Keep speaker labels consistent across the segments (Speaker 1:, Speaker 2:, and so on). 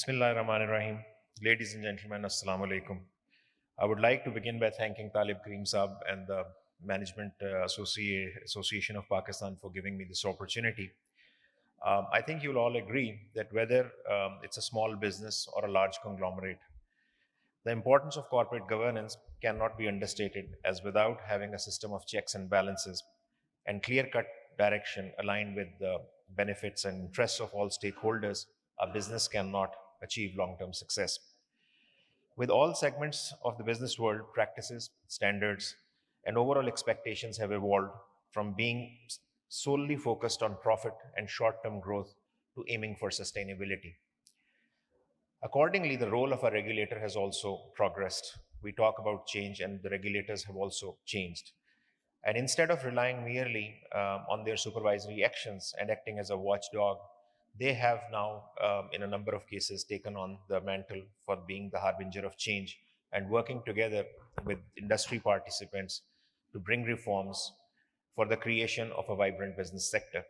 Speaker 1: Bismillahirrahmanirrahim. Ladies and gentlemen, Assalamu alaikum. I would like to begin by thanking Talib Kareem Saab and the Association of Pakistan for giving me this opportunity. I think you'll all agree that whether it's a small business or a large conglomerate, the importance of corporate governance cannot be understated, as without having a system of checks and balances and clear cut direction aligned with the benefits and interests of all stakeholders, a business cannot achieve long term success. With all segments of the business world, practices, standards, and overall expectations have evolved from being solely focused on profit and short term growth to aiming for sustainability. Accordingly, the role of a regulator has also progressed. We talk about change, and the regulators have also changed. And instead of relying merely on their supervisory actions and acting as a watchdog, they have now, in a number of cases, taken on the mantle for being the harbinger of change and working together with industry participants to bring reforms for the creation of a vibrant business sector.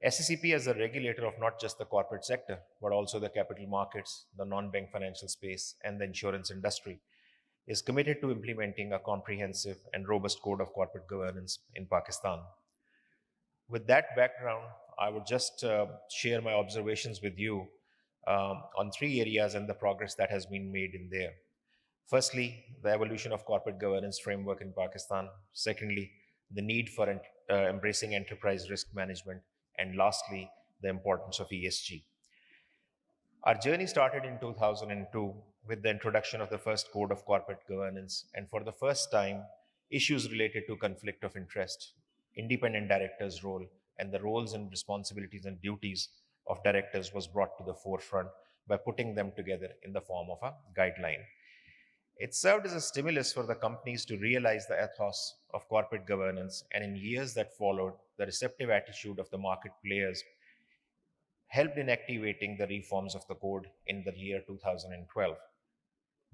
Speaker 1: SECP, as a regulator of not just the corporate sector, but also the capital markets, the non-bank financial space, and the insurance industry, is committed to implementing a comprehensive and robust code of corporate governance in Pakistan. With that background, I would just share my observations with you on three areas and the progress that has been made in there. Firstly, the evolution of corporate governance framework in Pakistan. Secondly, the need for embracing enterprise risk management. And lastly, the importance of ESG. Our journey started in 2002 with the introduction of the first code of corporate governance, and for the first time, issues related to conflict of interest, independent directors' role, and the roles and responsibilities and duties of directors was brought to the forefront by putting them together in the form of a guideline. It served as a stimulus for the companies to realize the ethos of corporate governance, and in years that followed, the receptive attitude of the market players helped in activating the reforms of the code in the year 2012.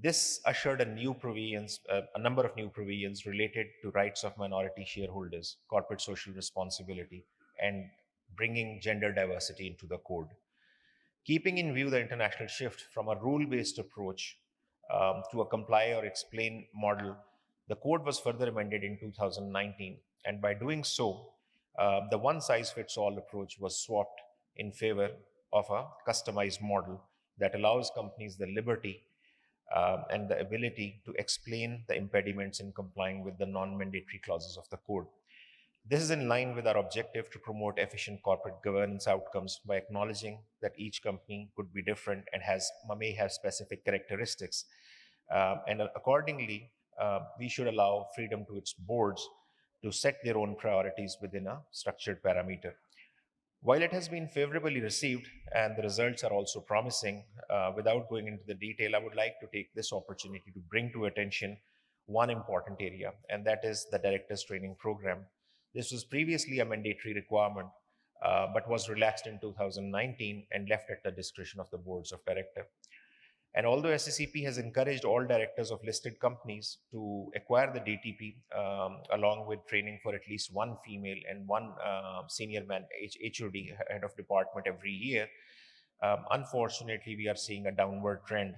Speaker 1: This ushered a number of new provisions related to rights of minority shareholders, corporate social responsibility, and bringing gender diversity into the code. Keeping in view the international shift from a rule-based approach to a comply or explain model, the code was further amended in 2019. And by doing so, the one size fits all approach was swapped in favor of a customized model that allows companies the liberty and the ability to explain the impediments in complying with the non-mandatory clauses of the code. This is in line with our objective to promote efficient corporate governance outcomes by acknowledging that each company could be different and may have specific characteristics. And accordingly, we should allow freedom to its boards to set their own priorities within a structured parameter. While it has been favorably received and the results are also promising, without going into the detail, I would like to take this opportunity to bring to attention one important area, and that is the directors training program. This was previously a mandatory requirement, but was relaxed in 2019 and left at the discretion of the boards of directors. And although SECP has encouraged all directors of listed companies to acquire the DTP, along with training for at least one female and one senior man, HOD, head of department, every year, unfortunately, we are seeing a downward trend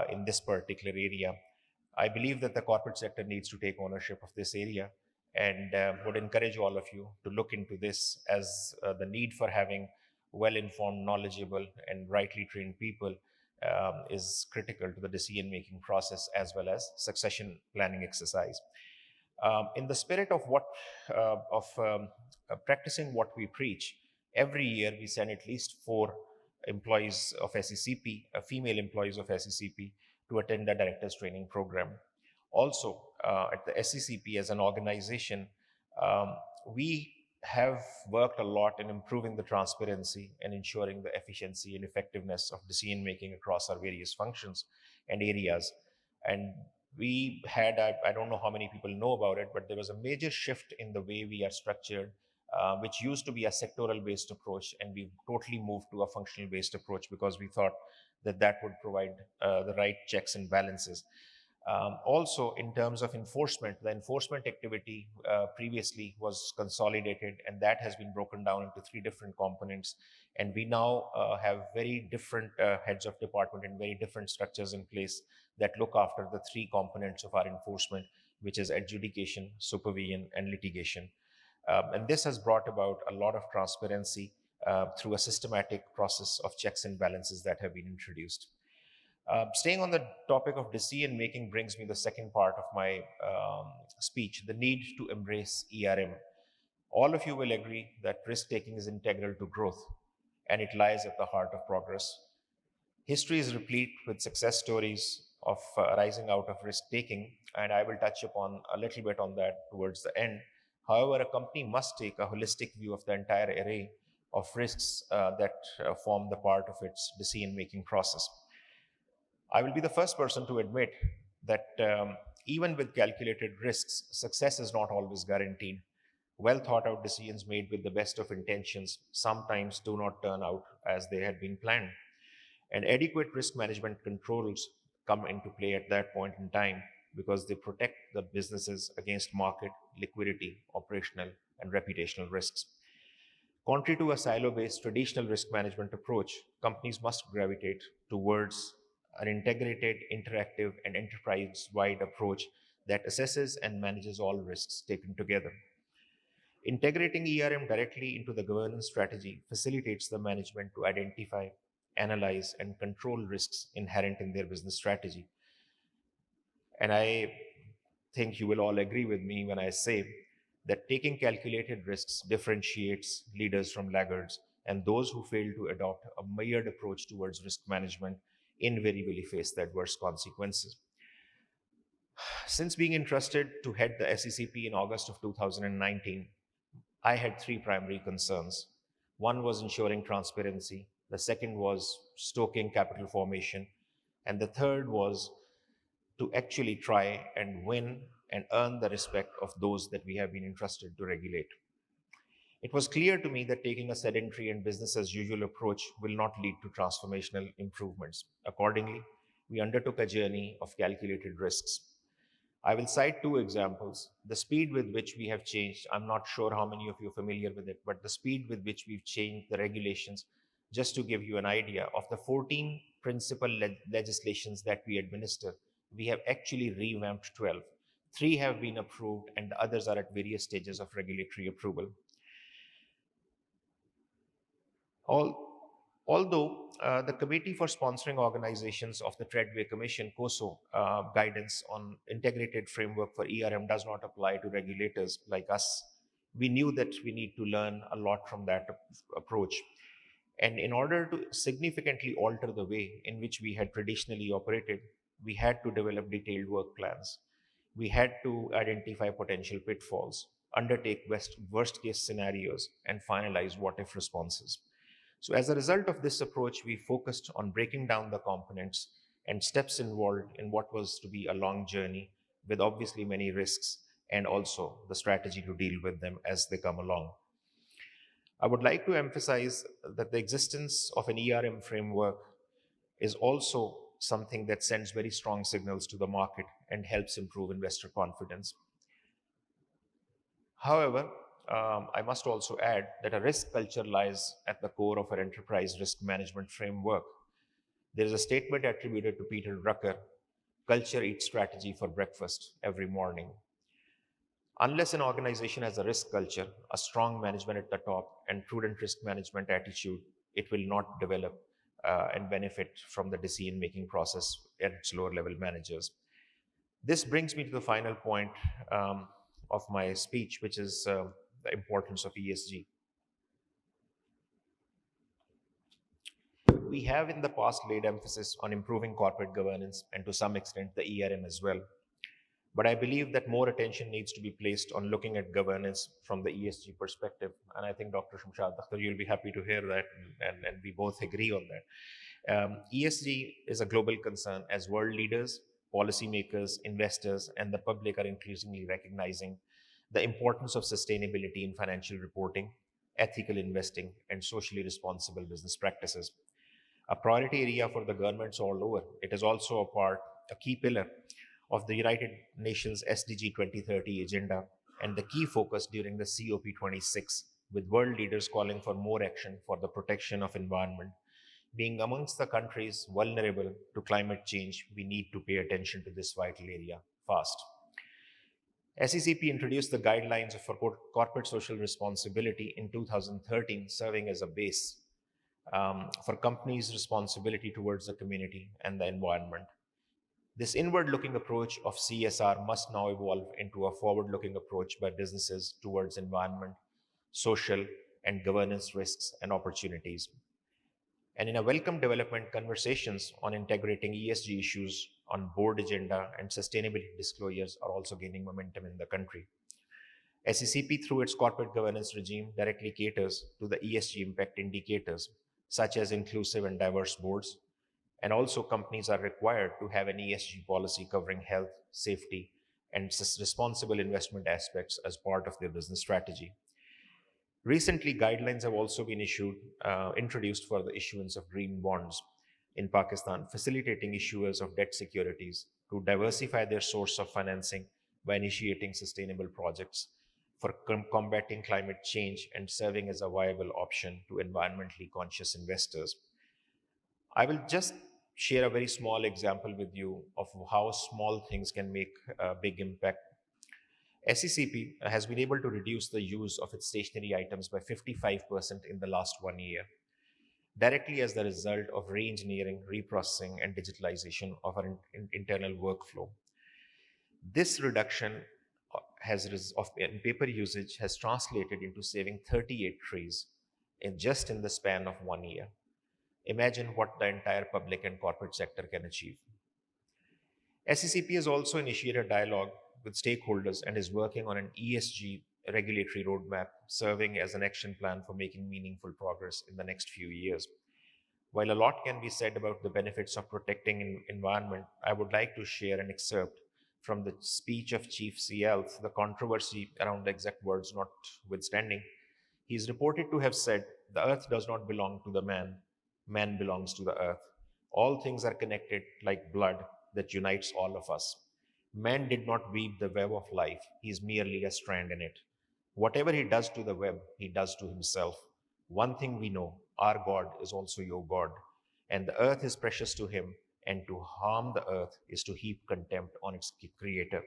Speaker 1: in this particular area. I believe that the corporate sector needs to take ownership of this area, and would encourage all of you to look into this, as the need for having well-informed, knowledgeable, and rightly trained people is critical to the decision-making process as well as succession planning exercise. In the spirit of practicing what we preach, every year we send at least 4 employees of SECP, female employees of SECP, to attend the directors training program. Also, at the SECP as an organization, we have worked a lot in improving the transparency and ensuring the efficiency and effectiveness of decision making across our various functions and areas. And we had, I don't know how many people know about it, but there was a major shift in the way we are structured, which used to be a sectoral based approach, and we've totally moved to a functional based approach because we thought that that would provide the right checks and balances. Also, in terms of enforcement, the enforcement activity previously was consolidated, and that has been broken down into three different components. And we now have very different heads of department and very different structures in place that look after the three components of our enforcement, which is adjudication, supervision, and litigation. And this has brought about a lot of transparency through a systematic process of checks and balances that have been introduced. Staying on the topic of decision making brings me the second part of my speech, the need to embrace ERM. All of you will agree that risk taking is integral to growth and it lies at the heart of progress. History is replete with success stories of rising out of risk taking, and I will touch upon a little bit on that towards the end. However, a company must take a holistic view of the entire array of risks that form the part of its decision making process. I will be the first person to admit that even with calculated risks, success is not always guaranteed. Well thought out decisions made with the best of intentions sometimes do not turn out as they had been planned. And adequate risk management controls come into play at that point in time because they protect the businesses against market, liquidity, operational, and reputational risks. Contrary to a silo based traditional risk management approach, companies must gravitate towards an integrated, interactive, and enterprise wide approach that assesses and manages all risks taken together. Integrating ERM directly into the governance strategy facilitates the management to identify, analyze, and control risks inherent in their business strategy. And I think you will all agree with me when I say that taking calculated risks differentiates leaders from laggards, and those who fail to adopt a measured approach towards risk management invariably face the adverse consequences. Since being entrusted to head the SECP in August of 2019, I had three primary concerns. One was ensuring transparency, the second was stoking capital formation, and the third was to actually try and win and earn the respect of those that we have been entrusted to regulate. It was clear to me that taking a sedentary and business as usual approach will not lead to transformational improvements. Accordingly, we undertook a journey of calculated risks. I will cite two examples. The speed with which we have changed, I'm not sure how many of you are familiar with it, but the speed with which we've changed the regulations, just to give you an idea, of the 14 principal legislations that we administer, we have actually revamped 12. Three have been approved, and the others are at various stages of regulatory approval. Although the Committee for Sponsoring Organizations of the Treadway Commission, COSO, guidance on integrated framework for ERM does not apply to regulators like us, we knew that we need to learn a lot from that approach. And in order to significantly alter the way in which we had traditionally operated, we had to develop detailed work plans. We had to identify potential pitfalls, undertake worst case scenarios, and finalize what if responses. So, as a result of this approach, we focused on breaking down the components and steps involved in what was to be a long journey with obviously many risks and also the strategy to deal with them as they come along. I would like to emphasize that the existence of an ERM framework is also something that sends very strong signals to the market and helps improve investor confidence. However, I must also add that a risk culture lies at the core of our enterprise risk management framework. There is a statement attributed to Peter Drucker: culture eats strategy for breakfast every morning. Unless an organization has a risk culture, a strong management at the top, and prudent risk management attitude, it will not develop and benefit from the decision making process at its lower level managers. This brings me to the final point of my speech, which is the importance of ESG. We have in the past laid emphasis on improving corporate governance and to some extent the ERM as well. But I believe that more attention needs to be placed on looking at governance from the ESG perspective. And I think Dr. Shamshad Dakhtar, you'll be happy to hear that, and we both agree on that. ESG is a global concern as world leaders, policymakers, investors, and the public are increasingly recognizing the importance of sustainability in financial reporting, ethical investing, and socially responsible business practices. A priority area for the governments all over. It is also a key pillar of the United Nations SDG 2030 agenda and the key focus during the COP26, with world leaders calling for more action for the protection of environment. Being amongst the countries vulnerable to climate change, we need to pay attention to this vital area fast. SECP introduced the guidelines for corporate social responsibility in 2013, serving as a base for companies' responsibility towards the community and the environment. This inward looking approach of CSR must now evolve into a forward looking approach by businesses towards environment, social, and governance risks and opportunities. And in a welcome development, conversations on integrating ESG issues on board agenda and sustainability disclosures are also gaining momentum in the country. SECP, through its corporate governance regime, directly caters to the ESG impact indicators, such as inclusive and diverse boards. And also, companies are required to have an ESG policy covering health, safety, and responsible investment aspects as part of their business strategy. Recently, guidelines have also been introduced for the issuance of green bonds in Pakistan, facilitating issuers of debt securities to diversify their source of financing by initiating sustainable projects for combating climate change and serving as a viable option to environmentally conscious investors. I will just share a very small example with you of how small things can make a big impact. SECP has been able to reduce the use of its stationery items by 55% in the last 1 year, directly as the result of re-engineering, reprocessing, and digitalization of our internal workflow. This reduction in paper usage has translated into saving 38 trees in the span of 1 year. Imagine what the entire public and corporate sector can achieve. SECP has also initiated dialogue with stakeholders and is working on an ESG regulatory roadmap, serving as an action plan for making meaningful progress in the next few years. While a lot can be said about the benefits of protecting environment, I would like to share an excerpt from the speech of Chief CL, the controversy around the exact words notwithstanding. He is reported to have said, "The earth does not belong to the man, man belongs to the earth. All things are connected like blood that unites all of us. Man did not weave the web of life, he is merely a strand in it. Whatever he does to the web, he does to himself. One thing we know, our God is also your God, and the earth is precious to him, and to harm the earth is to heap contempt on its creator."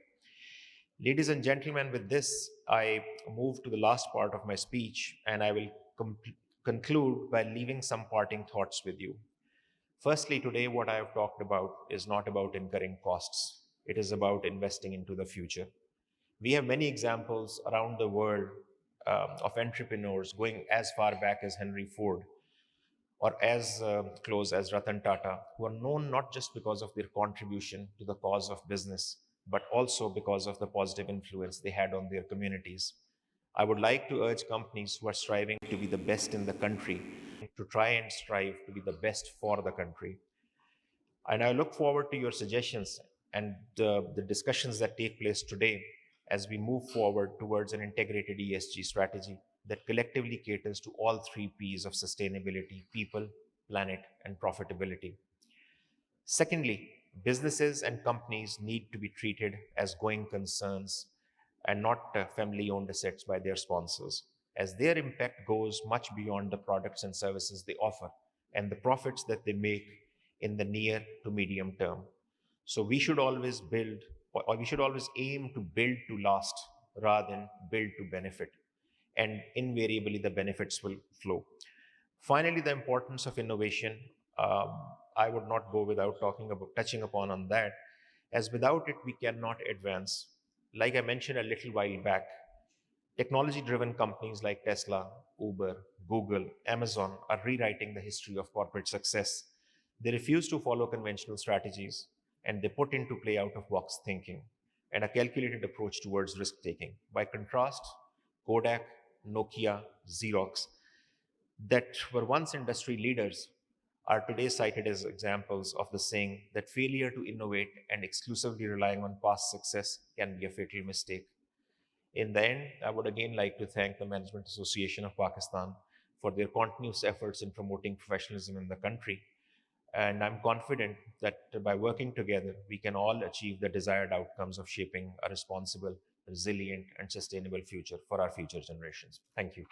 Speaker 1: Ladies and gentlemen, with this, I move to the last part of my speech, and I will conclude by leaving some parting thoughts with you. Firstly, today, what I have talked about is not about incurring costs. It is about investing into the future. We have many examples around the world of entrepreneurs going as far back as Henry Ford or as close as Ratan Tata, who are known not just because of their contribution to the cause of business, but also because of the positive influence they had on their communities. I would like to urge companies who are striving to be the best in the country to try and strive to be the best for the country. And I look forward to your suggestions and the discussions that take place today as we move forward towards an integrated ESG strategy that collectively caters to all three P's of sustainability: people, planet, and profitability. Secondly, businesses and companies need to be treated as going concerns and not family owned assets by their sponsors, as their impact goes much beyond the products and services they offer and the profits that they make in the near to medium term. So we should always aim to build to last rather than build to benefit. And invariably, the benefits will flow. Finally, the importance of innovation. I would not go without touching upon on that, as without it, we cannot advance. Like I mentioned a little while back, technology-driven companies like Tesla, Uber, Google, Amazon are rewriting the history of corporate success. They refuse to follow conventional strategies, and they put into play out-of-box thinking and a calculated approach towards risk-taking. By contrast, Kodak, Nokia, Xerox, that were once industry leaders, are today cited as examples of the saying that failure to innovate and exclusively relying on past success can be a fatal mistake. In the end, I would again like to thank the Management Association of Pakistan for their continuous efforts in promoting professionalism in the country. And I'm confident that by working together, we can all achieve the desired outcomes of shaping a responsible, resilient, and sustainable future for our future generations. Thank you.